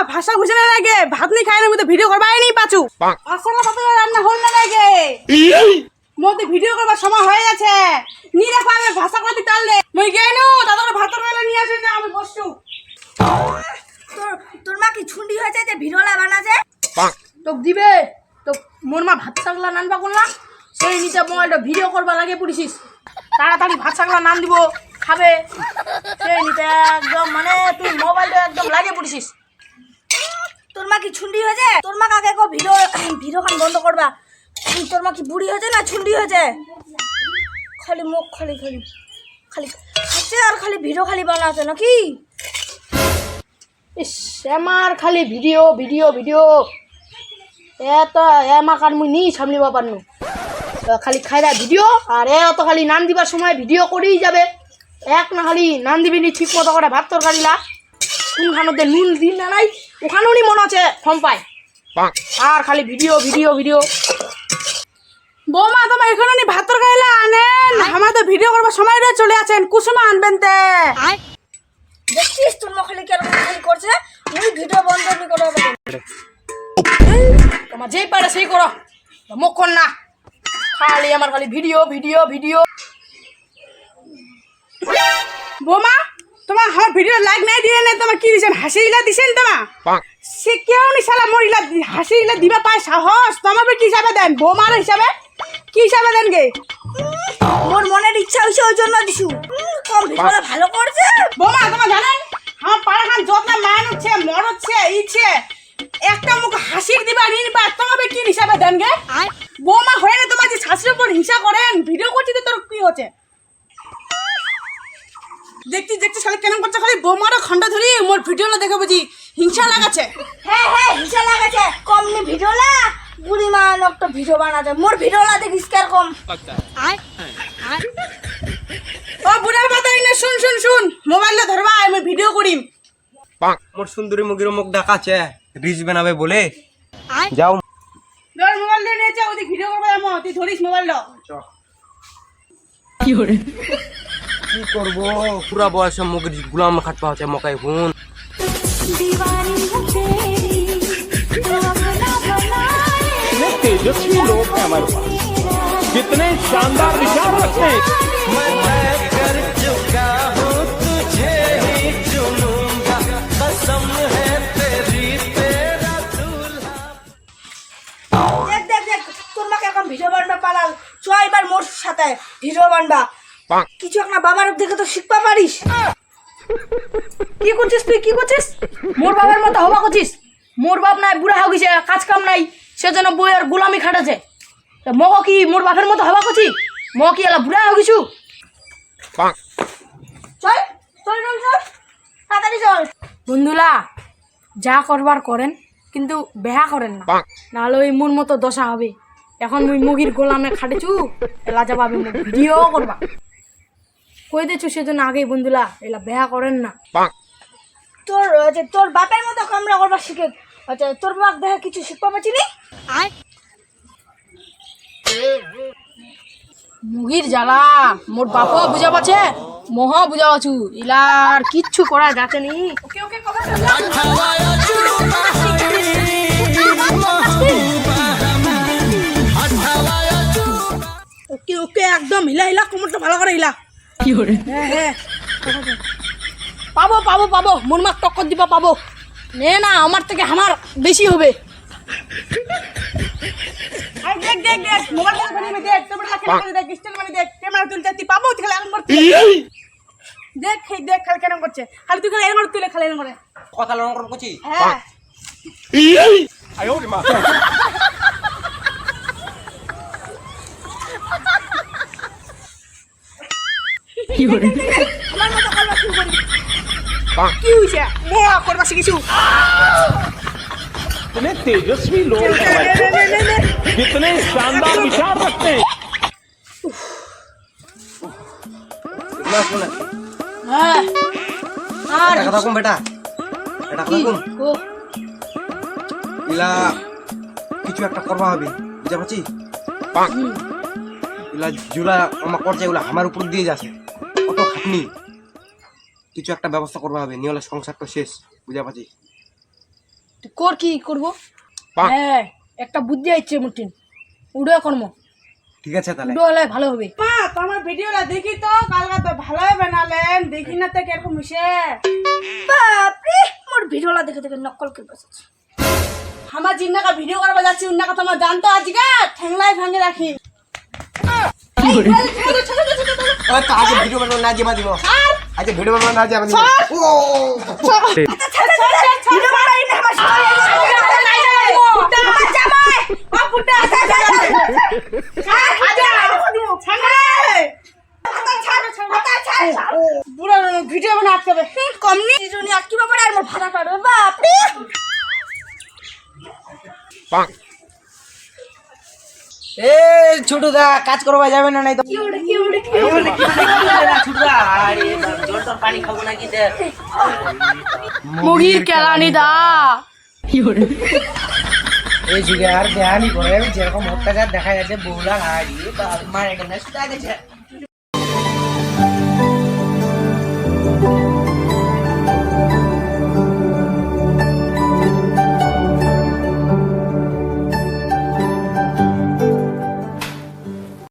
ভাষা বুঝে না লাগে ভাত নি খাই না মধ্যে ভিডিও করবাই নি পাচু ভাষা না ভাত রান্না হল না লাগে মধ্যে ভিডিও করবার সময় হয়ে গেছে নি দেখো আমি ভাষা কথা তাললে মই গেনু দাদার ভাত রান্না নিয়ে আসে না আমি বসছু তোর মা কি ছুন্ডি হয়েছে যে ভিডিওলা বানাছে তো দিবে তো মোর মা ভাত শাকলা নানবা করলা সেই নিতে মোবাইলটা ভিডিও করবা লাগে পড়িছিস তাড়াতাড়ি ভাত শাকলা নান দিব খাবে সেই নিতে একদম মানে তুই মোবাইলটা একদম লাগে পড়িছিস তোর মা কি ছুন্ডি হয়েছে তোর মা কাকে কো ভিডিও খান বন্ধ করবা তোর মা কি বুড়ি হয়েছে না ছুন্ডি হয়েছে খালি মুখ খালি খালি খালি খাচ্ছে আর খালি ভিডিও খালি বানাচ্ছে নাকি ইস আমার খালি ভিডিও ভিডিও ভিডিও এত এমাকার মুই নি সামলিব পারনু খালি খাইরা ভিডিও আর এত খালি নান দিবার সময় ভিডিও করেই যাবে এক না খালি নান দিবি নি ঠিক মতো করে ভাত তরকারি লা কোনখানোতে নুন দিন না নাই ওখানেও নি মনে আছে ফর্ম পায় আর খালি ভিডিও ভিডিও ভিডিও বৌমা তোমার এখানে নি ভাত তরকারি লা আনেন আমার তো ভিডিও করবার সময় রে চলে আছেন কুসুমা আনবেন তে দেখছিস তোর মা খালি কেন খালি করছে মুই ভিডিও বন্ধ নি করব তোমার যেই পারে সেই করো মুখ কর না খালি আমার খালি ভিডিও ভিডিও ভিডিও বোমা তোমার আমার ভিডিও লাইক নাই দিয়ে না তোমার কি দিছেন হাসিলা দিছেন তোমার সে কেউ নি শালা মরিলা হাসিলা দিবা পায় সাহস তোমার কি হিসাবে দেন বোমার হিসাবে কি হিসাবে দেন গে মোর মনের ইচ্ছা হইছে ওই জন্য দিছু কম ভিডিওটা ভালো করছে বোমা তোমার জানেন আমার পাড়া খান যত মান হচ্ছে মর হচ্ছে ইচ্ছে একটা মুখ হাসির দিবা নিবা তোমার কি হিসাবে দেন গে বোমা হয়ে না তোমার যে শাশুড়ির উপর হিংসা করেন ভিডিও করছি তো তোর কি হচ্ছে দেখছি দেখছি খালি কেন করছে খালি বোমারও খন্ডা ধরি মোর ভিডিওটা দেখে বুঝি হিংসা লাগাচ্ছে হ্যাঁ হ্যাঁ হিংসা লাগাছে কম নি ভিডিওলা বুড়ি মা একটা ভিডিও বানাতে মোর ভিডিওলা দেখিস কেরকম ও বুড়া বাতাই না শুন শুন শুন মোবাইলটা ধরবা আমি ভিডিও করিম মোর সুন্দরী মুগির মুখ ডাকাছে রিচ বানাবে বলে যাও ধর মোবাইলটা নিয়ে ওই ভিডিও করবা আমো তুই ধরিস মোবাইলটা কি করে কি করবো পুরা বয়সে মুগির গুলাম খাট পাওয়া মকাই হুন तेजस्वी लोग हैं हमारे पास कितने शानदार विचार रखते हैं দেখ দেখ দেখ তোর মাকে এখন ভিডিও বানবা পালাল চ এবার মোর সাথে ভিডিও বানবা কিছু একটা বাবার দেখে তো শিখবা পারিস কি করছিস তুই কি করছিস মোর বাবার মতো হবা করছিস মোর বাপ নাই বুড়া হয়ে গেছে কাজ কাম নাই সেজন্য বইয়ের গোলামি খাটাছে মগ কি মোর বাপের মতো হবা করছি মগ কি এলা বুড়া হয়ে গেছু চল চল চল চল তাড়াতাড়ি চল বন্ধুলা যা করবার করেন কিন্তু বেহা করেন না নাহলে ওই মোর মতো দশা হবে এখন মুই মুগির গোলামে খাটেছু এলা যাবা আমি ভিডিও করবা কই দেছু সেজন্য আগেই বন্ধুলা এলা বেহা করেন না তোর তোর বাপের মতো কামরা করবা শিখে আচ্ছা তোর বাপ দেখে কিছু শিখবা পাচ্ছি নি মুগির জ্বালা মোর বাপও বুঝা পাচ্ছে মহা বুঝা পাচ্ছু ইলার কিচ্ছু করা যাচ্ছে নি ওকে ওকে ওকে ওকে একদম হিলা হিলা কোমরটা ভালো করে হিলা কি করে হ্যাঁ হ্যাঁ পাবো পাবো পাবো মোর মাক টক্কর দিবা পাবো নে না আমার থেকে আমার বেশি হবে দেখ দেখ দেখ মোবাইল ফোন দেখ তোর খেলা দেখ স্টাইল মানে দেখ ক্যামেরা তুলতে তুই পাবো তুই খালি এরকম করতে দেখ এই দেখ খালি কেন করছে খালি তুই খালি এরকম তুলে খালি এরকম করে কথা লঙ্কন করছি হ্যাঁ आयो रे माँ কি করে আমার মতো করবা শুরু করি কি হইছে মোয়া করবা শিখিছু कितने तेजस्वी लोग हैं हमारे पास कितने शानदार विचार रखते हैं না শুনে হ্যাঁ আর এটা কথা কম বেটা এটা কথা কম ও ইলা কিছু একটা করবা হবে বুঝা পাচ্ছি ইলা জুলা আমার করছে এগুলা আমার উপর দিয়ে যাচ্ছে কত খাটনি কিছু একটা ব্যবস্থা করবা হবে নিহলে সংসারটা শেষ বুঝা পাচ্ছি তুই কর কি করবো? হ্যাঁ একটা বুদ্ধি আইছে মুটিন, উড়ে কর্ম ঠিক আছে তাহলে। উড়ো হলে ভালো হবে। পা তোমার ভিডিওটা দেখি তো, কালকে তো ভালোই বানালেন, দেখি না তো কিরকম হইছে। বাপরে, মোর ভিডিওটা দেখে দেখে নকল করে বসেছে। আমার জিন্নাকা ভিডিও করবা যাচ্ছি, উন্নাকা তোমার জানতো আজকে ঠ্যাংলাই ভাঙে রাখি। ওই তো আজ ভিডিও বানাবো না যাবা দিব, আজ ভিডিও বানাবো না যাবা দিব। ভিডিও বানাই না আমার সবাই বুটা জামাই ও বুটা ভিডিও বানা আটকে হবে কমনি জন্য আটকে ব্যাপারে আর মোর ভাড়া কাটবে। বাপরে এ ছোটদা কাজ করবা যাবে না নাই তো? মুগির কেলানি দা এই যুগে আর দেহানি করে যেরকম অত্যাচার দেখা যাচ্ছে বউলা হাড়ি মারে গেছে